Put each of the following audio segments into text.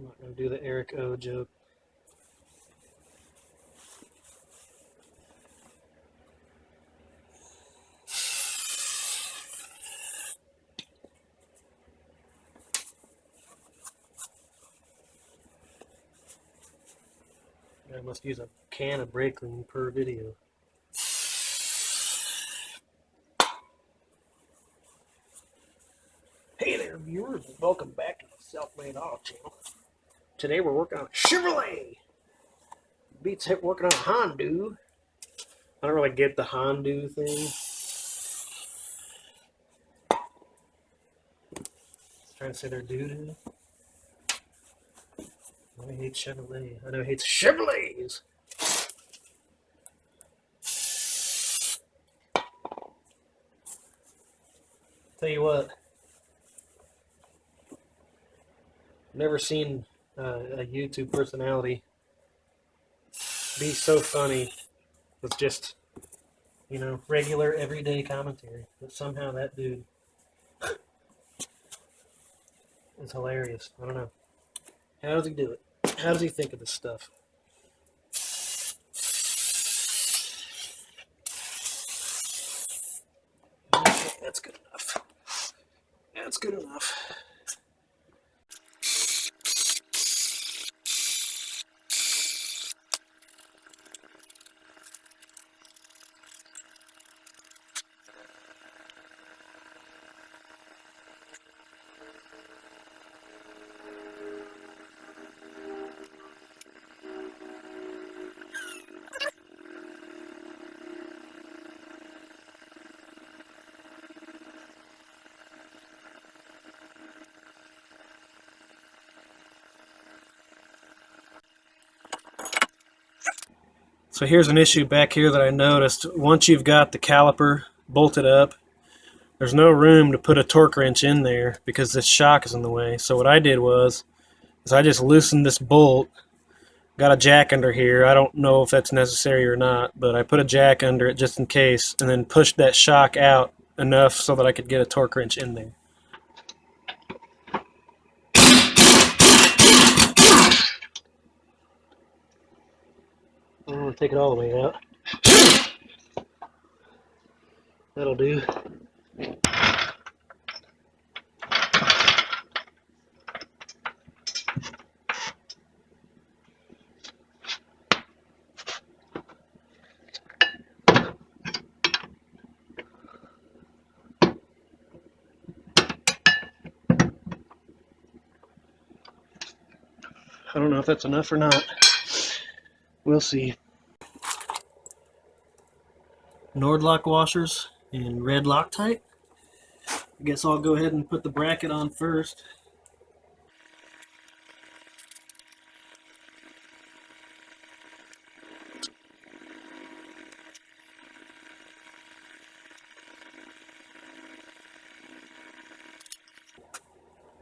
I'm not going to do the Eric O joke. I must use a can of brake clean per video. Hey there, viewers, and welcome back to the Self-Made Auto Channel. Today we're working on a Chevrolet. Beats working on a Honda. I don't really get the Honda thing. Trying to say they're doo-doo. I hate Chevrolet. I know he hates Chevrolets. Tell you what, never seen a YouTube personality be so funny with just, you know, regular everyday commentary. But somehow that dude is hilarious. I don't know. How does he do it? How does he think of this stuff? That's good enough. That's good enough. So here's an issue back here that I noticed. Once you've got the caliper bolted up, there's no room to put a torque wrench in there because this shock is in the way. So what I did was I just loosened this bolt, got a jack under here. I don't know if that's necessary or not, but I put a jack under it just in case, and then pushed that shock out enough so that I could get a torque wrench in there. I don't want to take it all the way out. That'll do. I don't know if that's enough or not. We'll see. Nordlock washers and red Loctite. I guess I'll go ahead and put the bracket on first.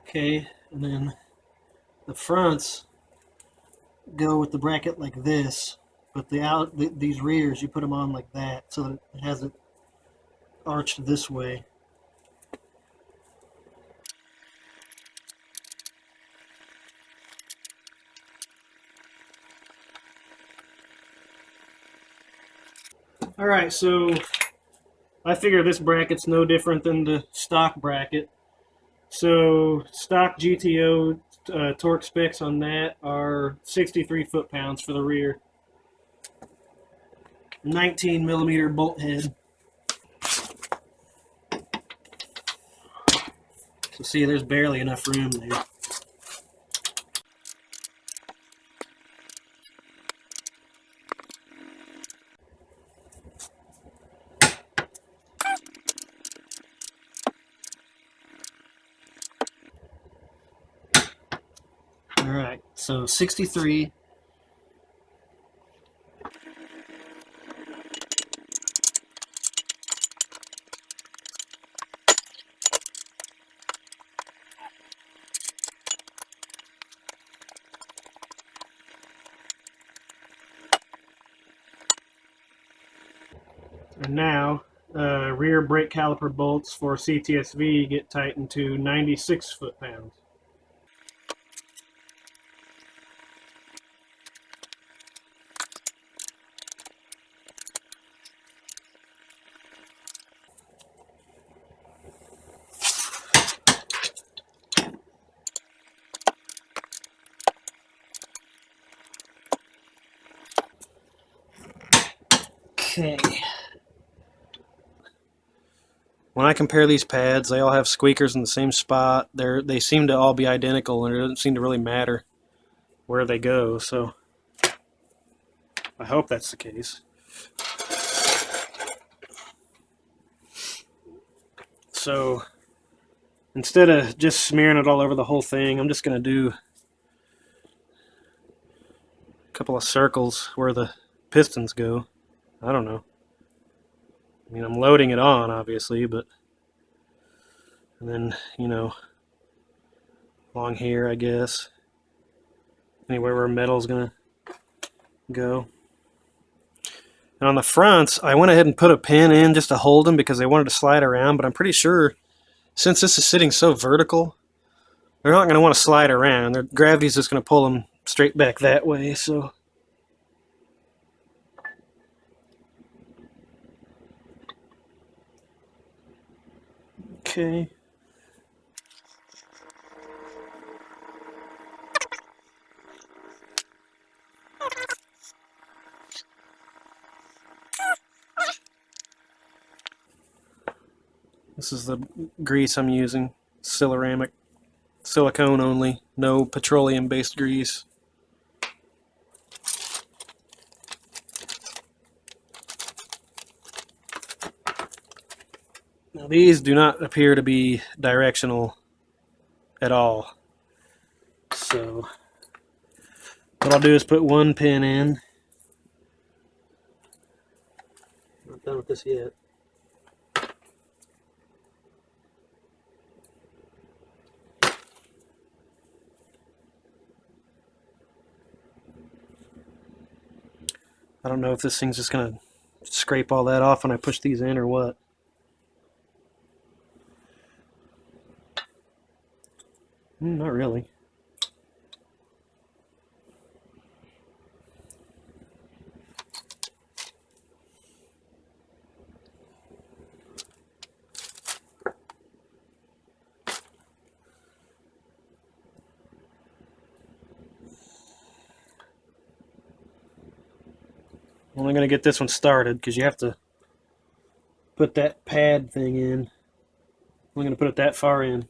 Okay, and then the fronts go with the bracket like this, but these rears, you put them on like that so that it has it arched this way. Alright, so I figure this bracket's no different than the stock bracket. So stock GTO torque specs on that are 63 foot-pounds for the rear. 19 millimeter bolt head. So see, there's barely enough room there. Alright, so 63. And now, rear brake caliper bolts for CTS-V get tightened to 96 foot-pounds. Okay. When I compare these pads, they all have squeakers in the same spot. They seem to all be identical, and it doesn't seem to really matter where they go, so I hope that's the case. So instead of just smearing it all over the whole thing, I'm just going to do a couple of circles where the pistons go. I don't know. I mean, I'm loading it on, obviously, but... And then, you know, along here, I guess. Anywhere where metal's going to go. And on the fronts, I went ahead and put a pin in just to hold them because they wanted to slide around, but I'm pretty sure, since this is sitting so vertical, they're not going to want to slide around. Their gravity's just going to pull them straight back that way, so... Okay. This is the grease I'm using. Silicone only, no petroleum-based grease. Now these do not appear to be directional at all. So what I'll do is put one pin in. Not done with this yet. I don't know if this thing's just going to scrape all that off when I push these in or what. Not really. I'm only going to get this one started because you have to put that pad thing in. I'm only going to put it that far in.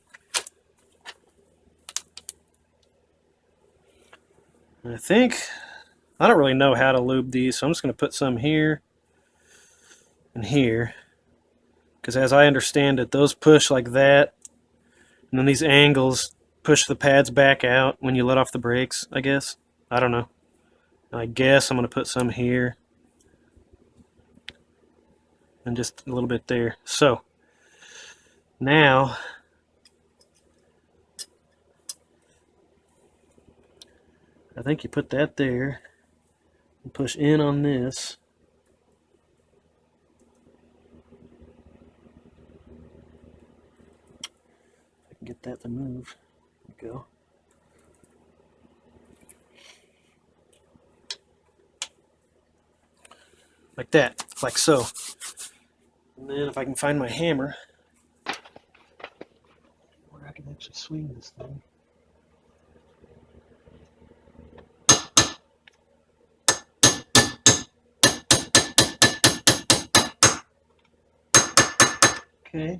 And I don't really know how to lube these, so I'm just going to put some here and here. Because as I understand it, those push like that, and then these angles push the pads back out when you let off the brakes, I guess. I don't know. I guess I'm going to put some here. And just a little bit there. So, now, I think you put that there and push in on this. I can get that to move. There we go. Like that, like so. And then if I can find my hammer, where I can actually swing this thing. Okay.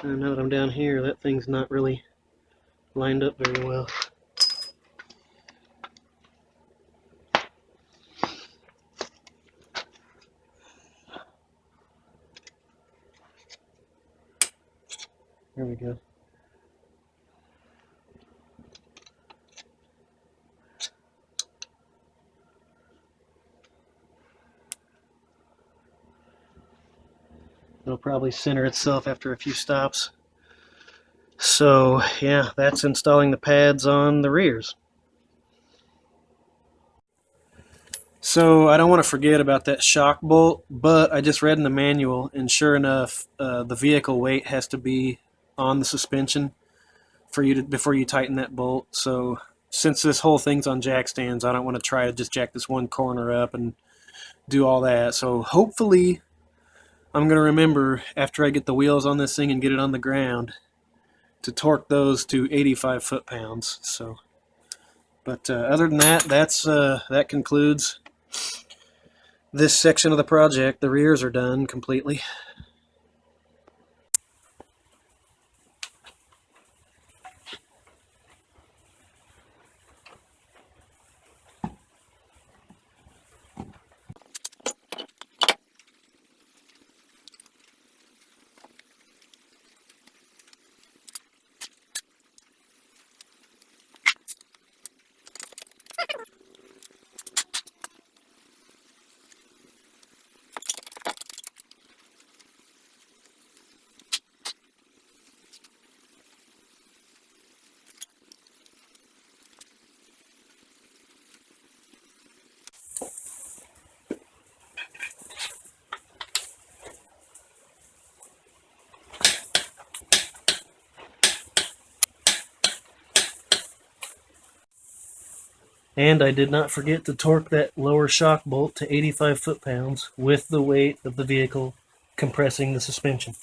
And now that I'm down here, that thing's not really lined up very well. There we go. It'll probably center itself after a few stops. So yeah, that's installing the pads on the rears. So I don't want to forget about that shock bolt, but I just read in the manual, and sure enough, the vehicle weight has to be on the suspension for you to, before you tighten that bolt. So since this whole thing's on jack stands, I don't want to try to just jack this one corner up and do all that. So hopefully I'm going to remember after I get the wheels on this thing and get it on the ground to torque those to 85 foot-pounds. So, but other than that, that concludes this section of the project. The rears are done completely. And I did not forget to torque that lower shock bolt to 85 foot-pounds with the weight of the vehicle compressing the suspension.